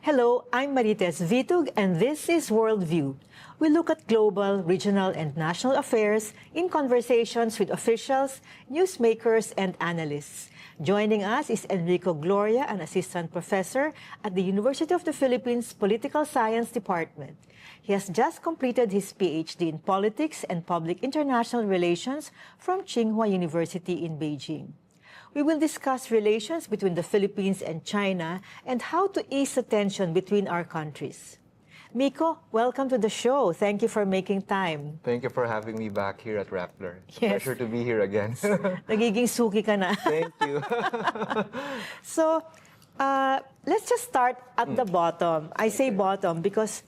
Hello, I'm Marites Vitug, and this is Worldview. We look at global, regional, and national affairs in conversations with officials, newsmakers, and analysts. Joining us is Enrico Gloria, an assistant professor at the University of the Philippines Political Science Department. He has just completed his PhD in Politics and Public International Relations from Tsinghua University in Beijing. We will discuss relations between the Philippines and China and how to ease the tension between our countries. Miko, welcome to the show. Thank you for making time. Thank you for having me back here at Rappler. It's a Yes. pleasure to be here again. Nagiging suki ka na. Thank you. So, let's just start at the bottom. I say bottom because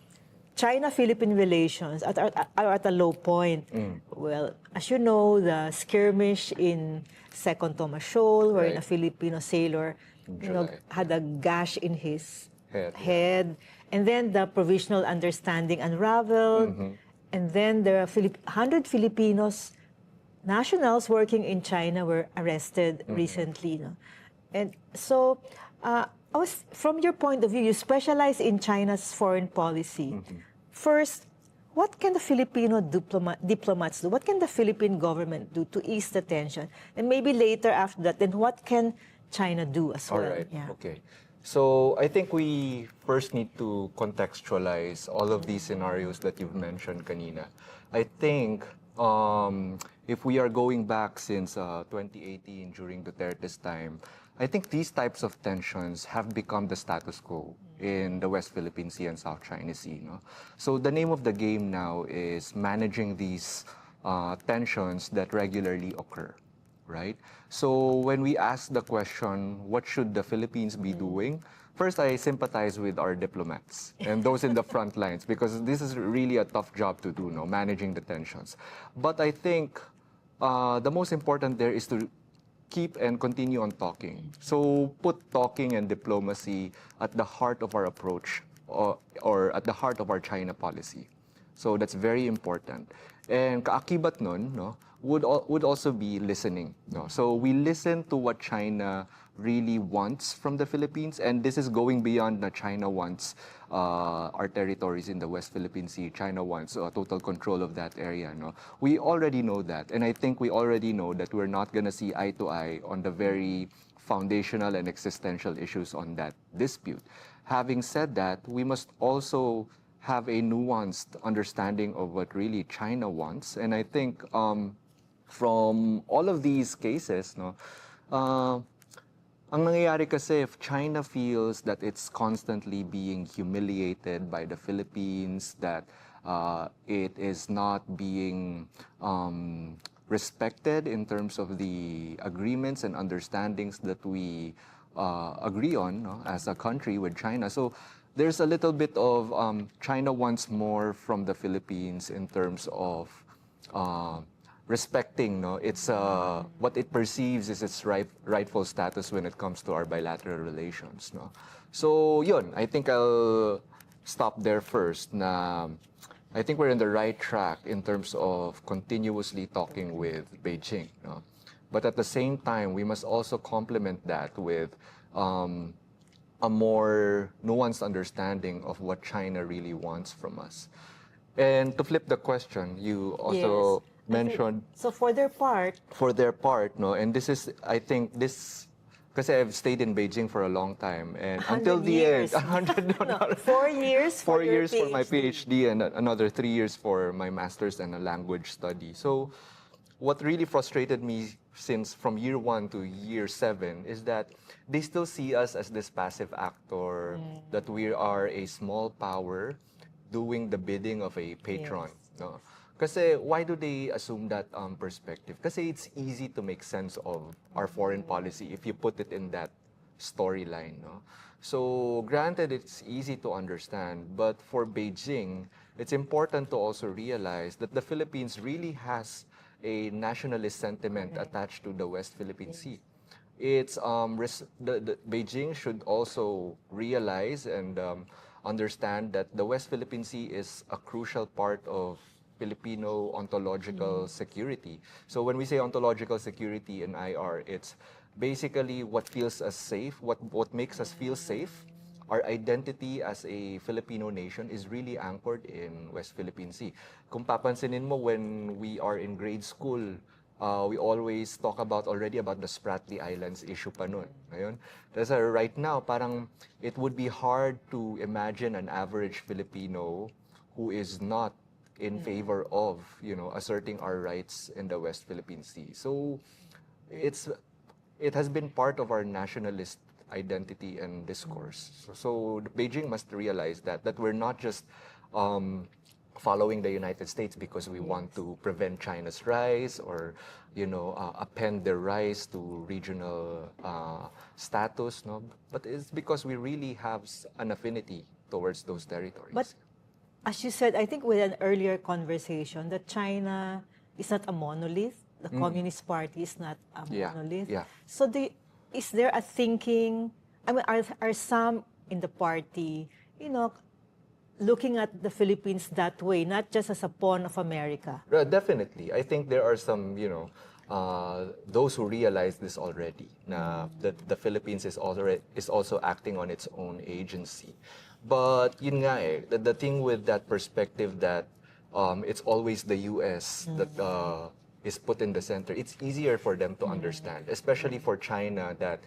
China-Philippine relations are at a low point. Well, as you know, the skirmish in Second Thomas Shoal, wherein a Right. Filipino sailor July. had a gash in his Head. and then the provisional understanding unraveled, and then there are 100 Filipinos nationals working in China were arrested recently. No? And so, from your point of view, you specialize in China's foreign policy. First, what can the Filipino diplomats do? What can the Philippine government do to ease the tension? And maybe later after that, then what can China do as well? All right. Yeah. Okay. So I think we first need to contextualize all of these scenarios that you've mentioned kanina. I think if we are going back since 2018 during Duterte's time, I think these types of tensions have become the status quo in the West Philippine Sea and South China Sea. No? So the name of the game now is managing these tensions that regularly occur, right? So when we ask the question, what should the Philippines be doing? First, I sympathize with our diplomats and those in the front lines because this is really a tough job to do, no, managing the tensions. But I think the most important there is to keep and continue on talking. So put talking and diplomacy at the heart of our approach or at the heart of our China policy. So that's very important. And kaakibat nun, no, would also be listening. No? So we listen to what China really wants from the Philippines, and this is going beyond the China wants our territories in the West Philippine Sea. China wants total control of that area. No? We already know that, and I think we already know that we're not going to see eye to eye on the very foundational and existential issues on that dispute. Having said that, we must also have a nuanced understanding of what really China wants, and I think from all of these cases, no, ang nangyayari kasi if China feels that it's constantly being humiliated by the Philippines, that it is not being respected in terms of the agreements and understandings that we agree on, no, as a country with China. So there's a little bit of China wants more from the Philippines in terms of respecting, no, it's what it perceives is its rightful status when it comes to our bilateral relations, no. So yun, I think I'll stop there first. Na I think we're in the right track in terms of continuously talking with Beijing, no. But at the same time, we must also complement that with a more nuanced understanding of what China really wants from us. And to flip the question, you also mentioned so for their part, no, and this is, I think this, because I've stayed in Beijing for a long time, and until the years. end, 100, no, No, 4 years. Four your years for my PhD. PhD and another 3 years for my master's and a language study. So what really frustrated me since from year 1 to year 7 is that they still see us as this passive actor, that we are a small power doing the bidding of a patron. Yes. No? Kasi why do they assume that perspective? Kasi it's easy to make sense of our foreign policy if you put it in that storyline. No? So granted, it's easy to understand, but for Beijing, it's important to also realize that the Philippines really has a nationalist sentiment attached to the West Philippine Sea. It's Beijing should also realize and understand that the West Philippine Sea is a crucial part of Filipino ontological security. So when we say ontological security in IR, it's basically what feels us safe, what makes us feel safe our identity as a Filipino nation is really anchored in West Philippine Sea. Kung papansinin mo, when we are in grade school, we always talk already about the Spratly Islands issue pa nun. Ngayon, kasi right now, parang it would be hard to imagine an average Filipino who is not in favor of, asserting our rights in the West Philippine Sea. So it has been part of our nationalist identity and discourse. So Beijing must realize that we're not just following the United States because we want to prevent China's rise or append their rise to regional status, no? But it's because we really have an affinity towards those territories. But as you said, I think with an earlier conversation, that China is not a monolith. The Communist Party is not a monolith. Yeah. So is there a thinking, I mean, are some in the party, looking at the Philippines that way, not just as a pawn of America? Definitely. I think there are some, those who realize this already, that the Philippines is also acting on its own agency. But yun nga the thing with that perspective that it's always the US that is put in the center, it's easier for them to understand, especially for China that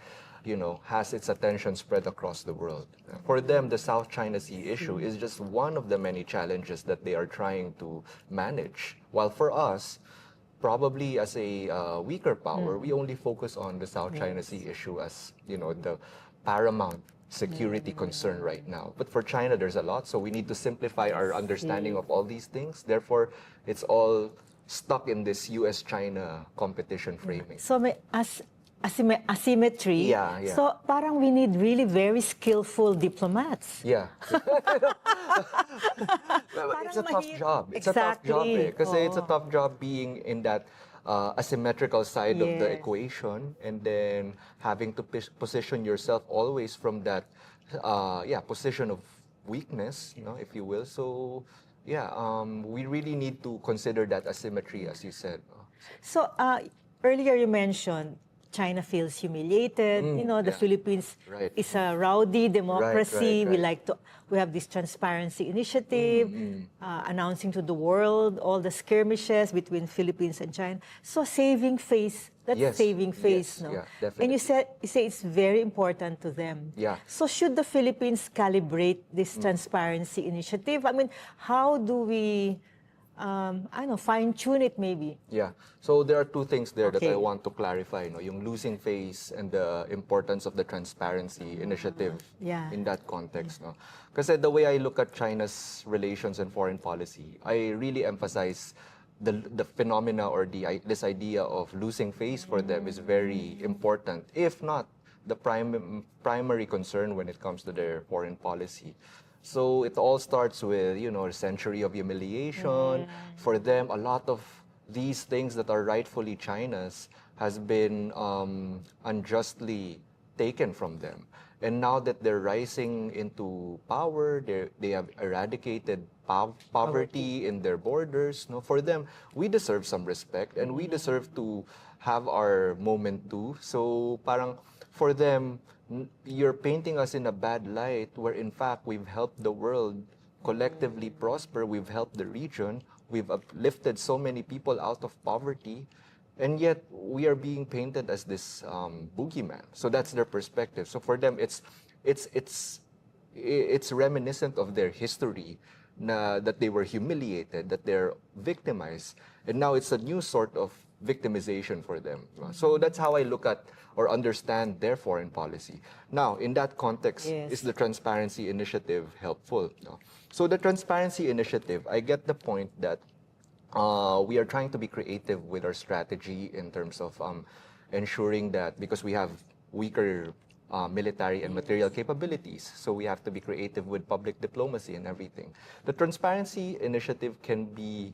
has its attention spread across the world. For them, the South China Sea issue is just one of the many challenges that they are trying to manage. While for us, probably as a weaker power, we only focus on the South China Sea issue as, the paramount security concern right now. But for China, there's a lot, so we need to simplify our understanding of all these things. Therefore, it's all stuck in this US-China competition framing. So may asymmetry. Yeah. So parang we need really very skillful diplomats. Yeah. It's a tough job. It's a tough job kasi it's a tough job being in that asymmetrical side of the equation, and then having to position yourself always from that position of weakness, if you will. So we really need to consider that asymmetry, as you said. So earlier you mentioned China feels humiliated. The Philippines is a rowdy democracy. Right. We have this transparency initiative, announcing to the world all the skirmishes between Philippines and China. So saving face, that's saving face, no? Yeah, definitely. And you say it's very important to them. Yeah. So should the Philippines calibrate this transparency initiative? I mean, how do we fine-tune it maybe? Yeah. So there are two things there that I want to clarify. Yung losing face and the importance of the transparency initiative in that context. Kasi the way I look at China's relations and foreign policy, I really emphasize the phenomena or this idea of losing face for them is very important, if not the primary concern when it comes to their foreign policy. So it all starts with, a century of humiliation. For them, a lot of these things that are rightfully China's has been unjustly taken from them. And now that they're rising into power, they have eradicated poverty in their borders. For them, we deserve some respect and we deserve to have our moment too. So parang for them, you're painting us in a bad light where in fact we've helped the world collectively prosper, we've helped the region, we've uplifted so many people out of poverty, and yet we are being painted as this boogeyman. So that's their perspective. So for them, it's reminiscent of their history, that they were humiliated, that they're victimized, and now it's a new sort of victimization for them. So that's how I look at or understand their foreign policy. Now, in that context, is the Transparency Initiative helpful? So the Transparency Initiative, I get the point that we are trying to be creative with our strategy in terms of ensuring that, because we have weaker military and material capabilities, so we have to be creative with public diplomacy and everything. The Transparency Initiative can be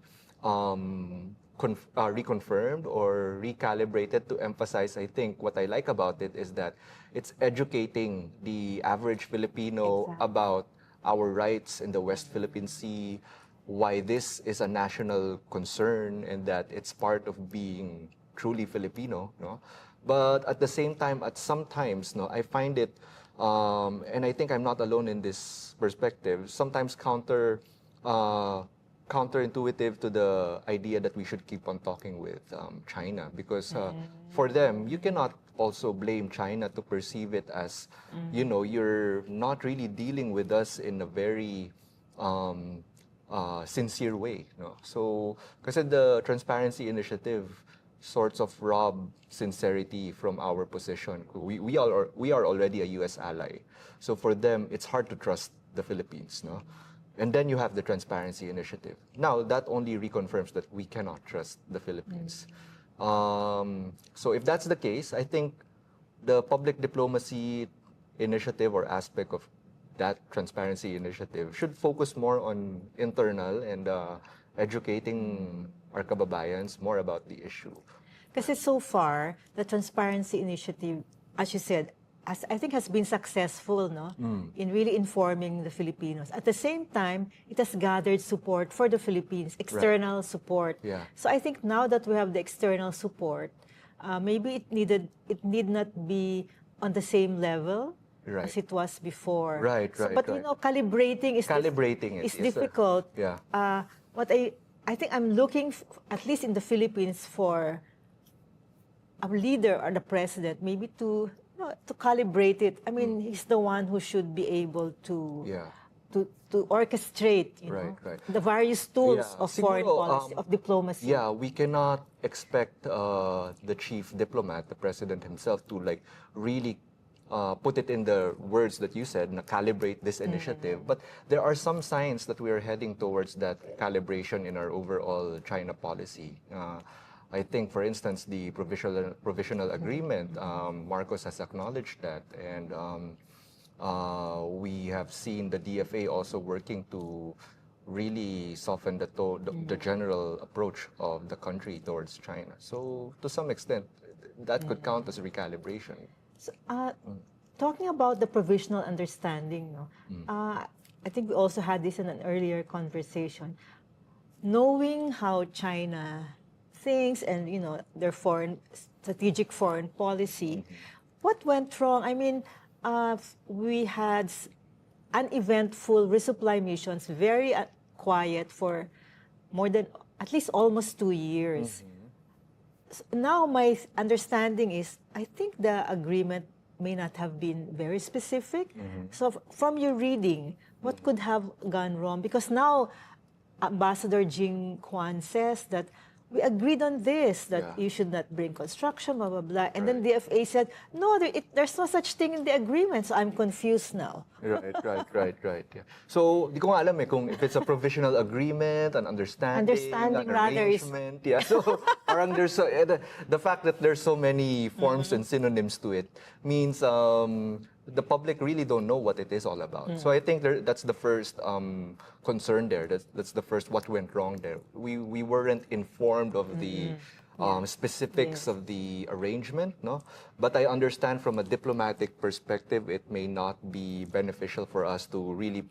reconfirmed or recalibrated to emphasize, I think, what I like about it is that it's educating the average Filipino about our rights in the West Philippine Sea, why this is a national concern and that it's part of being truly Filipino, But at the same time, at sometimes, I find it and I think I'm not alone in this perspective, sometimes counterintuitive to the idea that we should keep on talking with China, because for them, you cannot also blame China to perceive it as, you're not really dealing with us in a very sincere way. No? So, kasi the Transparency Initiative sorts of rob sincerity from our position. We are already a U.S. ally. So for them, it's hard to trust the Philippines. No? And then you have the Transparency Initiative. Now, that only reconfirms that we cannot trust the Philippines. So if that's the case, I think the public diplomacy initiative or aspect of that Transparency Initiative should focus more on internal and educating our kababayans more about the issue. Kasi so far, the Transparency Initiative, as you said, I think has been successful, no, in really informing the Filipinos. At the same time, it has gathered support for the Philippines, external support. Yeah. So I think now that we have the external support, maybe it need not be on the same level as it was before. But you know, calibrating is difficult. What I think I'm looking, at least in the Philippines, for a leader or the president, maybe to calibrate it. I mean, he's the one who should be able to orchestrate, the various tools of foreign policy, of diplomacy. Yeah, we cannot expect the chief diplomat, the president himself, to like really put it in the words that you said, na calibrate this initiative. But there are some signs that we are heading towards that calibration in our overall China policy. I think, for instance, the provisional agreement, Marcos has acknowledged that, and we have seen the DFA also working to really soften the general approach of the country towards China. So, to some extent, that could count as recalibration. So, talking about the provisional understanding, I think we also had this in an earlier conversation. Knowing how China thinks and their strategic foreign policy, what went wrong? I mean, we had uneventful resupply missions, very quiet for more than at least almost 2 years. So now my understanding is, I think the agreement may not have been very specific. So from your reading, what could have gone wrong? Because now Ambassador Jing Kwan says that we agreed on this, that you should not bring construction, blah, blah, blah. And then the DFA said, no, there's no such thing in the agreement. So I'm confused now. Right. Yeah. So, di ko nga alam kung if it's a provisional agreement, an understanding an arrangement. Yeah. So, parang there's the fact that there's so many forms and synonyms to it means the public really don't know what it is all about. So I think that's the first concern there. That's the first what went wrong there. We weren't informed of the specifics of the arrangement, no? But I understand from a diplomatic perspective, it may not be beneficial for us to really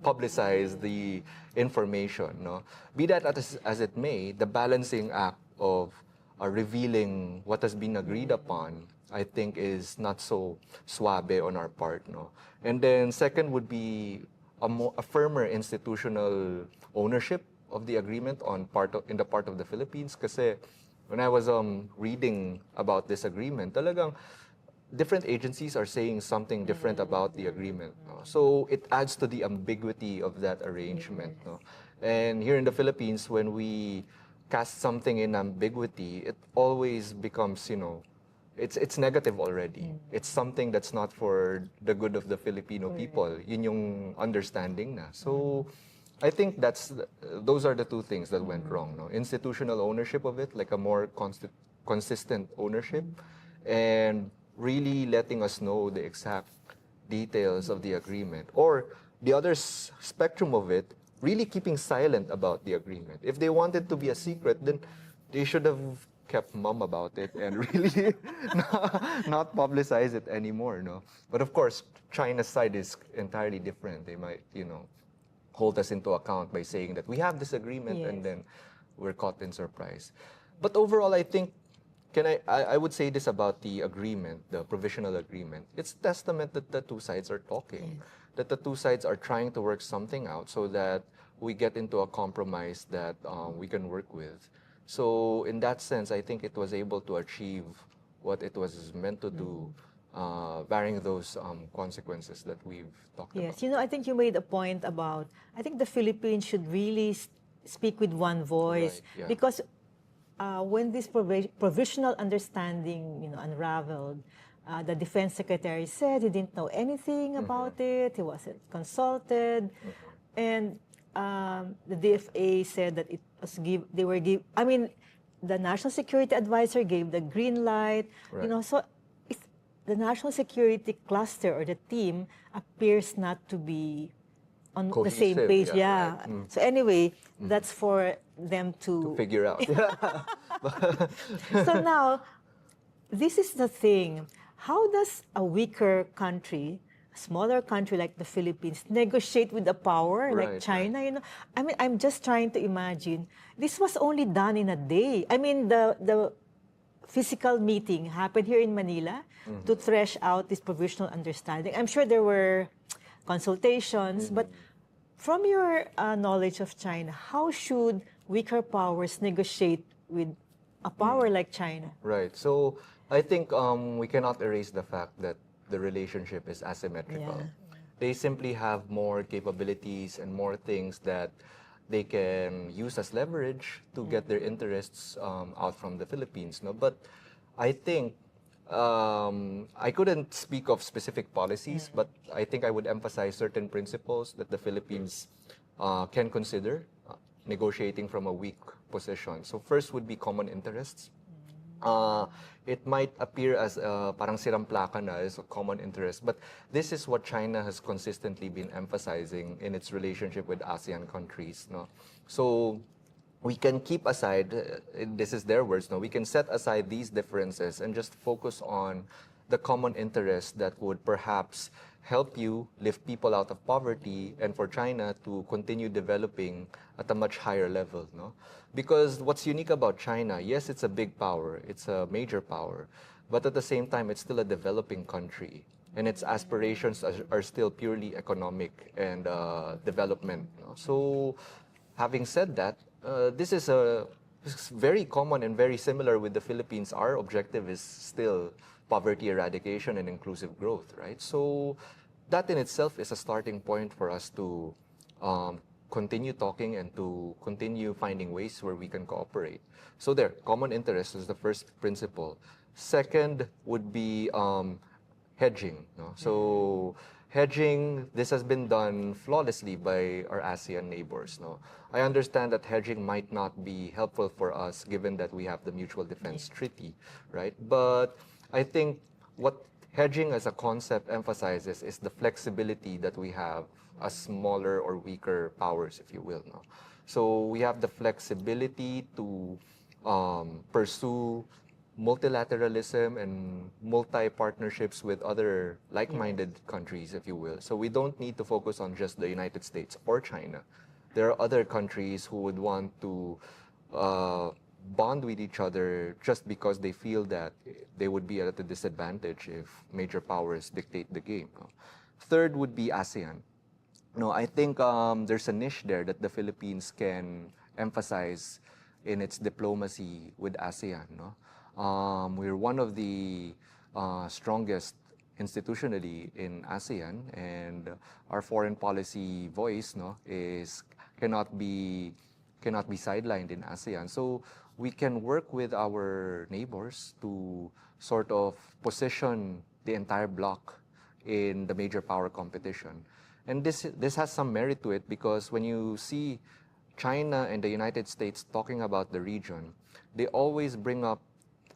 publicize the information, no? Be that as it may, the balancing act of revealing what has been agreed upon, I think, is not so suave on our part, no? And then second would be a firmer institutional ownership of the agreement in the part of the Philippines. Kasi when I was reading about this agreement, talagang different agencies are saying something different about the agreement, no? So it adds to the ambiguity of that arrangement, no? And here in the Philippines, when we cast something in ambiguity, it always becomes, it's negative already. It's something that's not for the good of the Filipino people. Yun yung understanding na. So I think those are the two things that went wrong, no? Institutional ownership of it, like a more consistent ownership, and really letting us know the exact details of the agreement. Or the other spectrum of it, really keeping silent about the agreement. If they wanted to be a secret, then they should have kept mum about it and really not publicize it anymore, no? But of course, China's side is entirely different. They might, hold us into account by saying that we have this agreement and then we're caught in surprise. But overall, I think I would say this about the agreement, the provisional agreement. It's testament that the two sides are talking, that the two sides are trying to work something out so that we get into a compromise that we can work with. So in that sense, I think it was able to achieve what it was meant to do, bearing those consequences that we've talked about. Yes, I think you made a point about, I think the Philippines should really speak with one voice, Right, yeah. because when this provisional understanding, unraveled, the defense secretary said he didn't know anything about it, he wasn't consulted, and the DFA said that it was the national security advisor gave the green light, Right. so the national security cluster or the team appears not to be on the same Cohesive, page. yeah, Yeah. right. So anyway, that's for them To figure out. So now, this is the thing. How does a weaker country, a smaller country like the Philippines, negotiate with a power like Right, China? I'm just trying to imagine. This was only done in a day. I mean, the physical meeting happened here in Manila to thresh out this provisional understanding. I'm sure there were consultations, but from your knowledge of China, how should weaker powers negotiate with a power like China? Right. So I think we cannot erase the fact that the relationship is asymmetrical. Yeah. They simply have more capabilities and more things that they can use as leverage to get their interests out from the Philippines. No, but I think I couldn't speak of specific policies, but I think I would emphasize certain principles that the Philippines can consider negotiating from a weak position. So first would be common interests. It might appear as parang siramplaka na as a common interest, but this is what China has consistently been emphasizing in its relationship with ASEAN countries. No? So we can keep aside, this is their words, no? We can set aside these differences and just focus on the common interest that would perhaps help you lift people out of poverty and for China to continue developing at a much higher level. No? Because what's unique about China, yes, it's a big power, it's a major power, but at the same time, it's still a developing country. And its aspirations are still purely economic and development. No? So, having said that, this is very common and very similar with the Philippines. Our objective is still poverty eradication and inclusive growth, right? So that in itself is a starting point for us to continue talking and to continue finding ways where we can cooperate. So there, common interest is the first principle. Second would be hedging. No? So hedging, this has been done flawlessly by our ASEAN neighbors. No? I understand that hedging might not be helpful for us given that we have the Mutual Defense Treaty, right? But I think what hedging as a concept emphasizes is the flexibility that we have as smaller or weaker powers, if you will. No? So we have the flexibility to pursue multilateralism and multi-partnerships with other like-minded countries, if you will. So we don't need to focus on just the United States or China. There are other countries who would want to bond with each other just because they feel that they would be at a disadvantage if major powers dictate the game. Third would be ASEAN. No, I think there's a niche there that the Philippines can emphasize in its diplomacy with ASEAN. No? We're one of the strongest institutionally in ASEAN, and our foreign policy voice cannot be sidelined in ASEAN. So we can work with our neighbors to sort of position the entire bloc in the major power competition. And this has some merit to it because when you see China and the United States talking about the region, they always bring up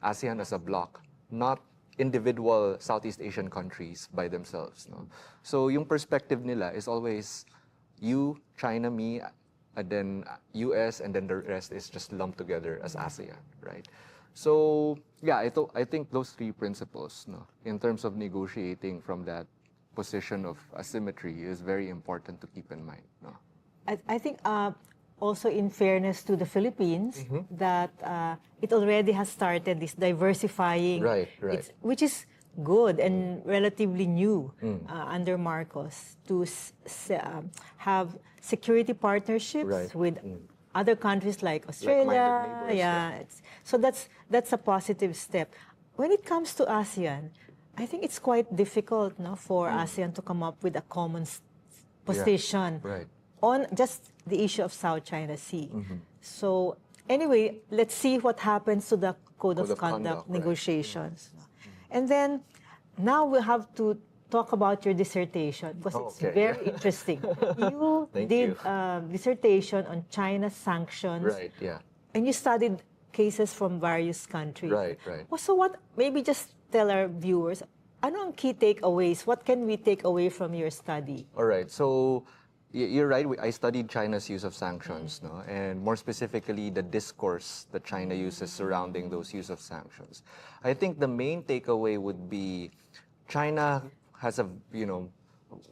ASEAN as a bloc, not individual Southeast Asian countries by themselves. No? So yung perspective nila is always you, China, me, and then US, and then the rest is just lumped together as ASEAN, right? So yeah, I think those three principles, no, in terms of negotiating from that position of asymmetry is very important to keep in mind. No? I think also in fairness to the Philippines, that it already has started this diversifying, Right, right. which is good and relatively new under Marcos to have security partnerships Right. with other countries like Australia. Like-minded neighbors, yeah. So that's a positive step. When it comes to ASEAN, I think it's quite difficult, no, for ASEAN to come up with a common position right. on just the issue of South China Sea. So anyway, let's see what happens to the Code of Conduct right. negotiations. And then now we have to talk about your dissertation because it's Okay, very yeah. interesting. You Thank did you. a dissertation on China's sanctions, Right, yeah. and you studied cases from various countries. Right, right. So what, maybe just tell our viewers, ano ang key takeaways? What can we take away from your study? All right. So you're right. I studied China's use of sanctions, no, and more specifically the discourse that China uses surrounding those use of sanctions. I think the main takeaway would be China has a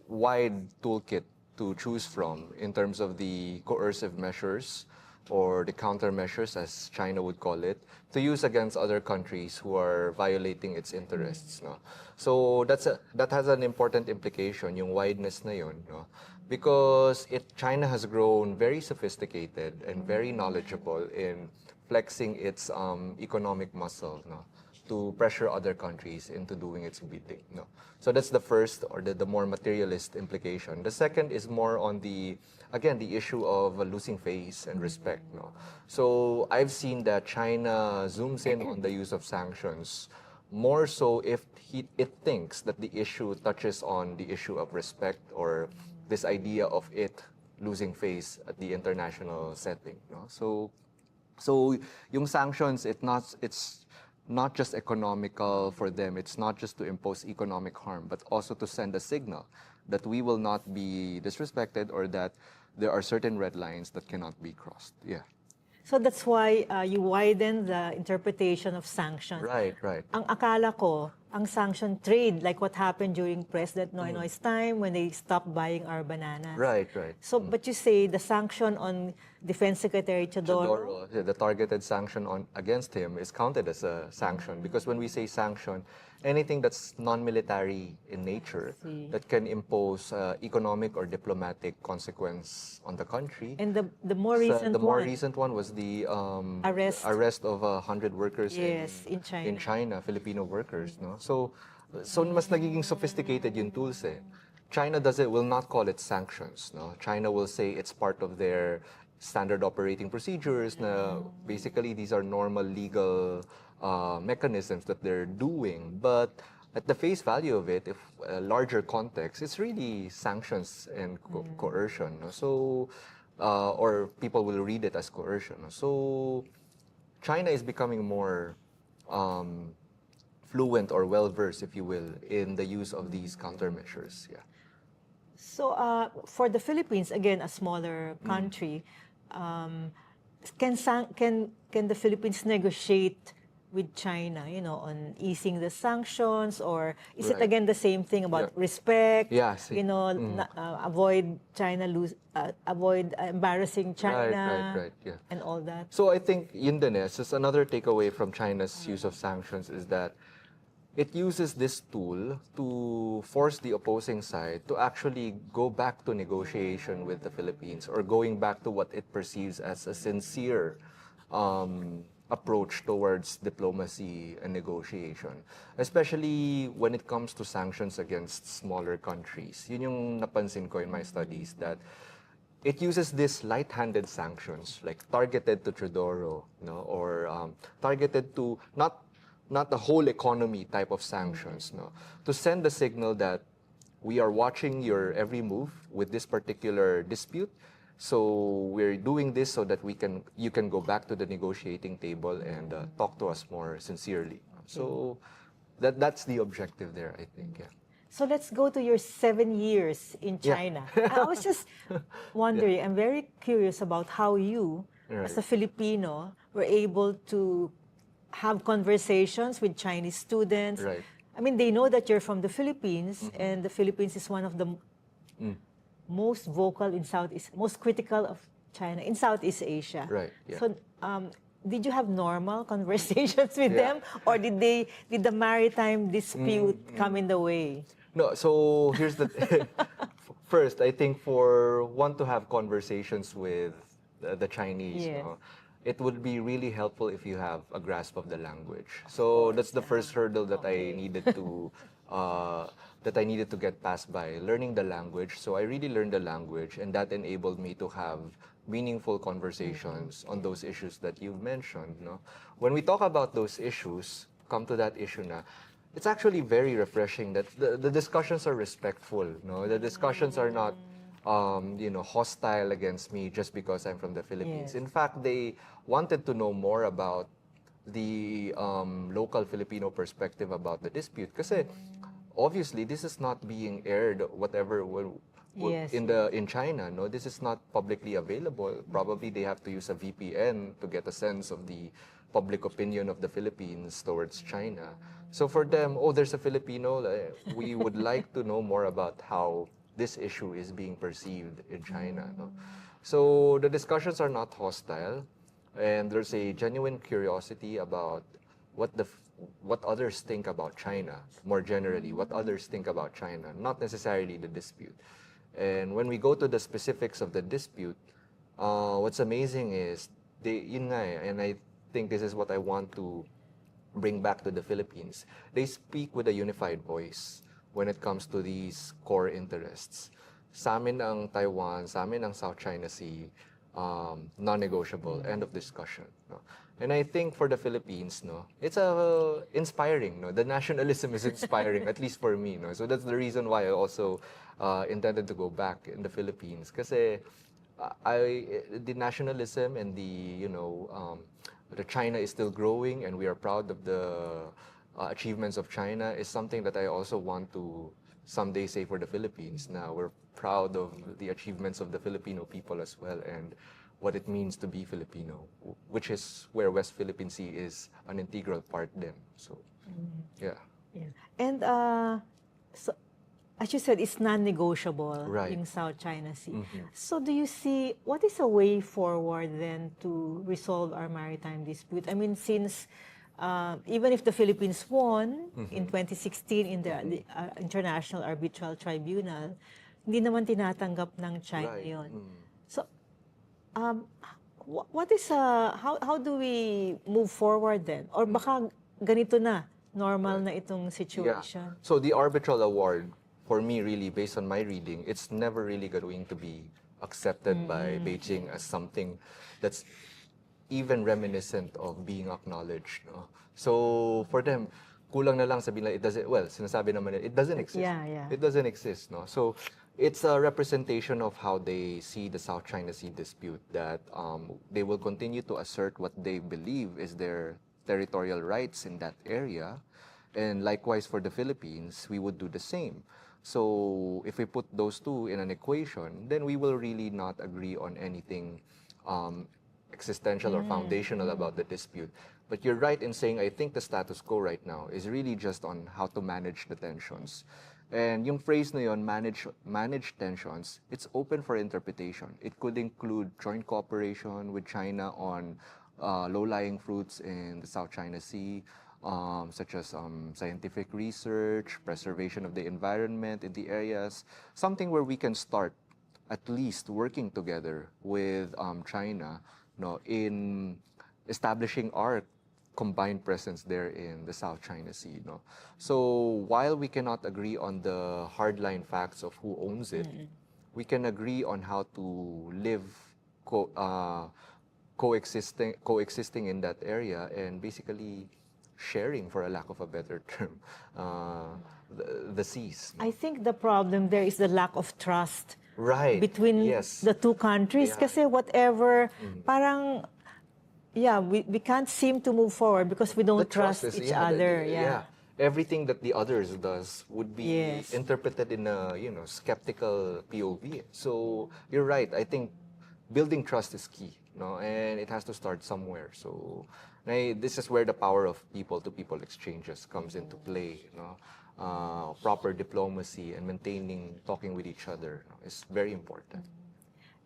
wide toolkit to choose from in terms of the coercive measures or the countermeasures, as China would call it, to use against other countries who are violating its interests. No? So that has an important implication, yung wideness na yun, no? Because China has grown very sophisticated and very knowledgeable in flexing its economic muscle, no? To pressure other countries into doing its bidding. No. So that's the first, or the more materialist implication. The second is more on the issue of losing face and respect. No. So I've seen that China zooms in on the use of sanctions more so if it thinks that the issue touches on the issue of respect or this idea of it losing face at the international setting. No. So yung sanctions, it's not just economical for them. It's not just to impose economic harm, but also to send a signal that we will not be disrespected or that there are certain red lines that cannot be crossed. Yeah. So that's why you widen the interpretation of sanctions. Right, right. Ang akala ko, ang sanction trade, like what happened during President Noynoy's time when they stopped buying our bananas. Right, right. So, but you say the sanction on Defense Secretary Chodoro. The targeted sanction against him is counted as a sanction because when we say sanction, anything that's non-military in nature that can impose economic or diplomatic consequence on the country. And the more recent more recent one was the arrest of 100 workers in China, Filipino workers. No, so mas nagiging sophisticated yung tools. China will not call it sanctions. No, China will say it's part of their standard operating procedures. Na basically these are normal legal mechanisms that they're doing, but at the face value of it, if a larger context, it's really sanctions and coercion. No? So, or people will read it as coercion. No? So, China is becoming more fluent or well-versed, if you will, in the use of these countermeasures. Yeah. So, for the Philippines, again, a smaller country, can the Philippines negotiate with China, on easing the sanctions, or is it again the same thing about respect? Yeah, avoid avoid embarrassing China, right, yeah, and all that. So I think yun din just another takeaway from China's use of sanctions is that it uses this tool to force the opposing side to actually go back to negotiation with the Philippines or going back to what it perceives as a sincere approach towards diplomacy and negotiation, especially when it comes to sanctions against smaller countries. Yun yung napansin ko in my studies, that it uses this light-handed sanctions, like targeted to Teodoro, or targeted to not the whole economy type of sanctions, to send the signal that we are watching your every move with this particular dispute. So we're doing this so that you can go back to the negotiating table and talk to us more sincerely. So that's the objective there, I think. Yeah. So let's go to your 7 years in China. I was just wondering, I'm very curious about how you, as a Filipino, were able to have conversations with Chinese students. Right. I mean, they know that you're from the Philippines, and the Philippines is one of the most vocal in Southeast, most critical of China in Southeast Asia. Right, yeah. So, did you have normal conversations with Yeah. them, or did the maritime dispute come in the way? No, so here's the first, I think for one to have conversations with the Chinese, Yes. no, it would be really helpful if you have a grasp of the language. So that's the first hurdle that I needed to uh, get past by learning the language. So I really learned the language, and that enabled me to have meaningful conversations on those issues that you've mentioned. No, when we talk about those issues, come to that issue na. It's actually very refreshing that the discussions are respectful. No, the discussions are not, hostile against me just because I'm from the Philippines. Yes. In fact, they wanted to know more about the local Filipino perspective about the dispute. Kasi obviously this is not being aired, whatever Yes, in China. No, this is not publicly available. Probably they have to use a VPN to get a sense of the public opinion of the Philippines towards China. So for them, oh, there's a Filipino. We would like to know more about how this issue is being perceived in China. No? So the discussions are not hostile, and there's a genuine curiosity about what others think about China, more generally, what others think about China, not necessarily the dispute. And when we go to the specifics of the dispute, what's amazing is yun nga and I think this is what I want to bring back to the Philippines. They speak with a unified voice when it comes to these core interests. Sa amin ang Taiwan, sa amin ang South China Sea, non-negotiable, end of discussion. No? And I think for the Philippines, no, it's inspiring. No? The nationalism is inspiring, at least for me. No? So that's the reason why I also intended to go back in the Philippines. Kasi the nationalism and the China is still growing and we are proud of the achievements of China is something that I also want to someday say for the Philippines. Now we're proud of the achievements of the Filipino people as well and what it means to be Filipino, which is where West Philippine Sea is an integral part then. So, yeah. Yeah. And so, as you said, it's non-negotiable Right. in South China Sea. So do you see, what is a way forward then to resolve our maritime dispute? I mean, since even if the Philippines won in 2016 in the International Arbitral Tribunal, hindi naman tinatanggap ng China Right. yon. So, what is, how do we move forward then? Or baka ganito na, normal na itong situation? Yeah. So the arbitral award, for me, really, based on my reading, it's never really going to be accepted by Beijing as something that's even reminiscent of being acknowledged. No? So for them, kulang na lang sabihin nila, it doesn't, well, sinasabi naman nila, it doesn't exist. Yeah. It doesn't exist. No? So it's a representation of how they see the South China Sea dispute, that they will continue to assert what they believe is their territorial rights in that area. And likewise for the Philippines, we would do the same. So if we put those two in an equation, then we will really not agree on anything existential or foundational about the dispute. But you're right in saying, I think the status quo right now is really just on how to manage the tensions. And yung phrase na yun, manage tensions, it's open for interpretation. It could include joint cooperation with China on low-lying fruits in the South China Sea, such as scientific research, preservation of the environment in the areas, something where we can start at least working together with China, no, in establishing our combined presence there in the South China Sea. No? So while we cannot agree on the hardline facts of who owns it, we can agree on how to live coexisting in that area and basically sharing, for a lack of a better term, the seas. I think the problem there is the lack of trust Right. between Yes. the two countries. Yeah. Kasi whatever, parang, we can't seem to move forward because we don't The trust is- each other. Everything that the others does would be Yes. interpreted in a skeptical POV. So you're right. I think building trust is key, no, and it has to start somewhere. So this is where the power of people-to-people exchanges comes into play. Proper diplomacy and maintaining talking with each other is very important.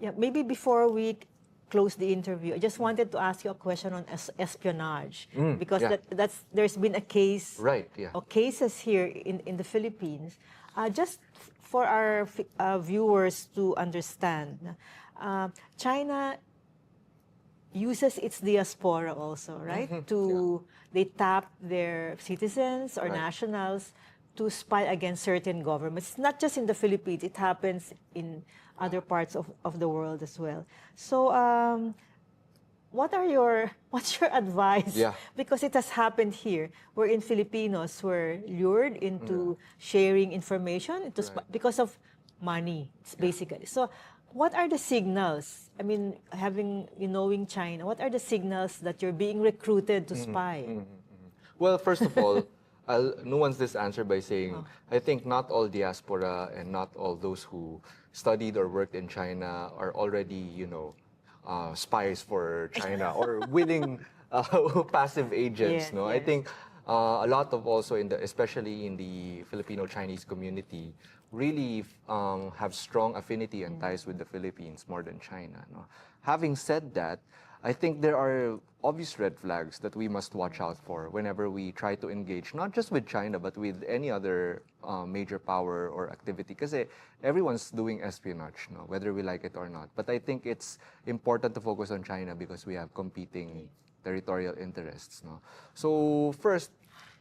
Yeah, maybe before we close the interview, I just wanted to ask you a question on espionage, because yeah. there's been a case, Right, yeah. or cases here in the Philippines. Just for our viewers to understand, China uses its diaspora also, right? They tap their citizens or Right. nationals to spy against certain governments. Not just in the Philippines, it happens in other parts of the world as well. So, what's your advice? Yeah. Because it has happened here, wherein Filipinos were lured into sharing information because of money, it's basically. So, what are the signals? I mean, knowing China, what are the signals that you're being recruited to spy? Well, first of all, I'll nuance this answer by saying I think not all diaspora and not all those who studied or worked in China are already, spies for China or willing passive agents. Yes, No, I yes. think a lot of also especially in the Filipino Chinese community, really have strong affinity and ties with the Philippines more than China. No? Having said that, I think there are obvious red flags that we must watch out for whenever we try to engage, not just with China, but with any other major power or activity. Because everyone's doing espionage, no? Whether we like it or not. But I think it's important to focus on China because we have competing territorial interests. No? So first,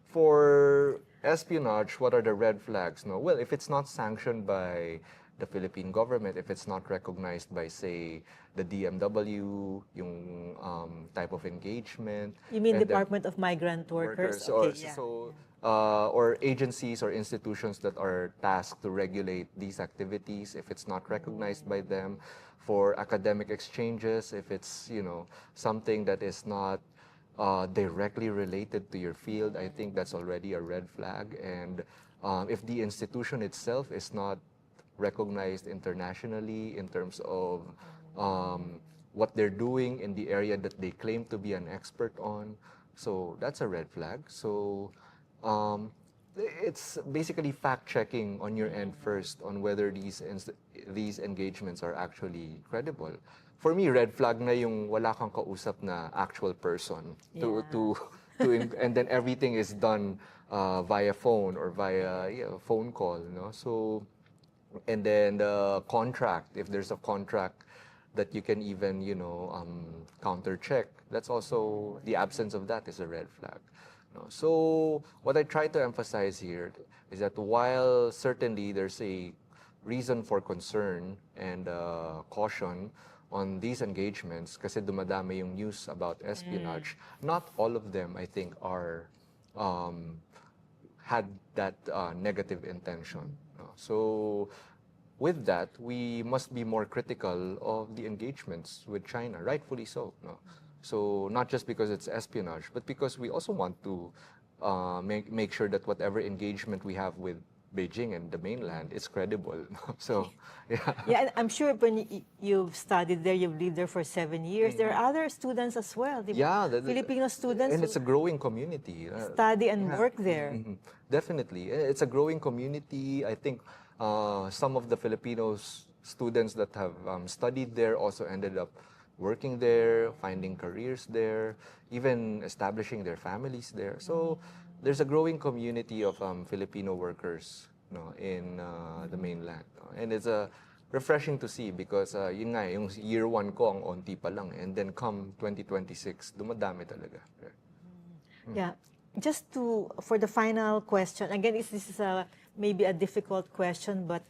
for espionage, what are the red flags? No, well, if it's not sanctioned by the Philippine government, if it's not recognized by, say, the DMW, yung type of engagement. You mean and then Department of Migrant Workers? or Okay, yeah. or agencies or institutions that are tasked to regulate these activities, if it's not recognized by them, for academic exchanges, if it's something that is not directly related to your field, I think that's already a red flag. And if the institution itself is not recognized internationally in terms of what they're doing in the area that they claim to be an expert on, so that's a red flag. So it's basically fact checking on your end first on whether these engagements are actually credible. For me, red flag na yung wala kang kausap na actual person and then everything is done via phone or via phone call, So, and then the contract, if there's a contract that you can even counter check, that's also, the absence of that is a red flag. So what I try to emphasize here is that while certainly there's a reason for concern and caution on these engagements, kasi dumadami yung news about espionage, not all of them, I think, are had that negative intention. So with that, we must be more critical of the engagements with China, rightfully so. So not just because it's espionage, but because we also want to make sure that whatever engagement we have with Beijing and the mainland is credible. So, yeah. Yeah, and I'm sure when you've studied there, you've lived there for 7 years, there are other students as well, di ba? Yeah, Filipino students and it's a growing community. study and work there. Definitely, it's a growing community. I think some of the Filipinos students that have studied there also ended up working there, finding careers there, even establishing their families there. So there's a growing community of Filipino workers in the mainland. And it's refreshing to see because yun nga, yung year 1 ko ang onti pa lang. And then come 2026, dumadami talaga. Yeah. Just for the final question, again, this is maybe a difficult question, but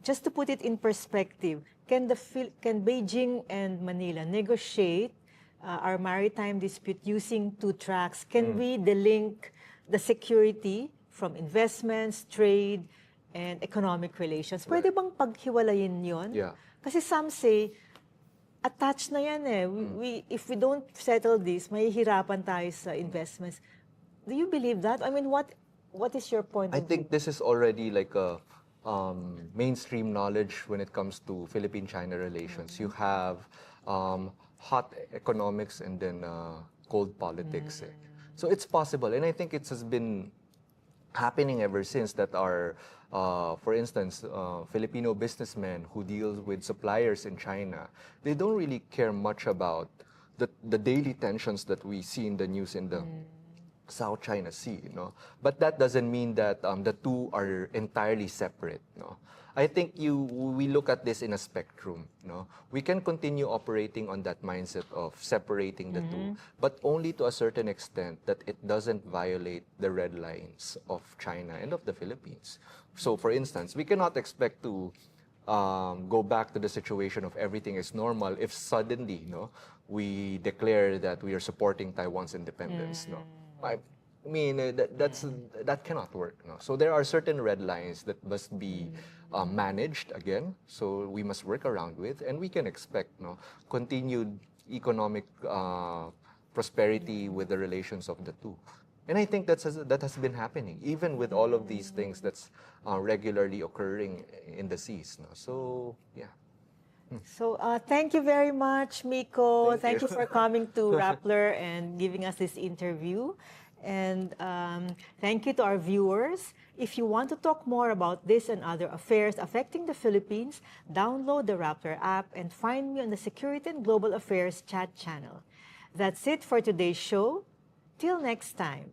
just to put it in perspective, can Beijing and Manila negotiate our maritime dispute using 2 tracks? Can we delink the security from investments, trade, and economic relations? Pwede bang paghiwalayin yun? Yeah. Kasi some say, attached na yan eh. If we don't settle this, mahihirapan tayo sa investments. Do you believe that? I mean, what is your point I of think view? this is already like a mainstream knowledge when it comes to Philippine-China relations. You have hot economics and then cold politics. So it's possible, and I think it has been happening ever since that are, for instance, Filipino businessmen who deal with suppliers in China, they don't really care much about the daily tensions that we see in the news in the South China Sea, But that doesn't mean that the two are entirely separate, I think we look at this in a spectrum, We can continue operating on that mindset of separating the two, but only to a certain extent that it doesn't violate the red lines of China and of the Philippines. So, for instance, we cannot expect to go back to the situation of everything is normal if suddenly, we declare that we are supporting Taiwan's independence, I mean, that cannot work. So there are certain red lines that must be managed again. So we must work around with, and we can expect continued economic prosperity with the relations of the two. And I think that has been happening, even with all of these things that's regularly occurring in the seas. So yeah. So thank you very much, Miko. Thank Thank you you. for coming to Rappler and giving us this interview. And thank you to our viewers. If you want to talk more about this and other affairs affecting the Philippines, download the Rappler app and find me on the Security and Global Affairs chat channel. That's it for today's show. Till next time.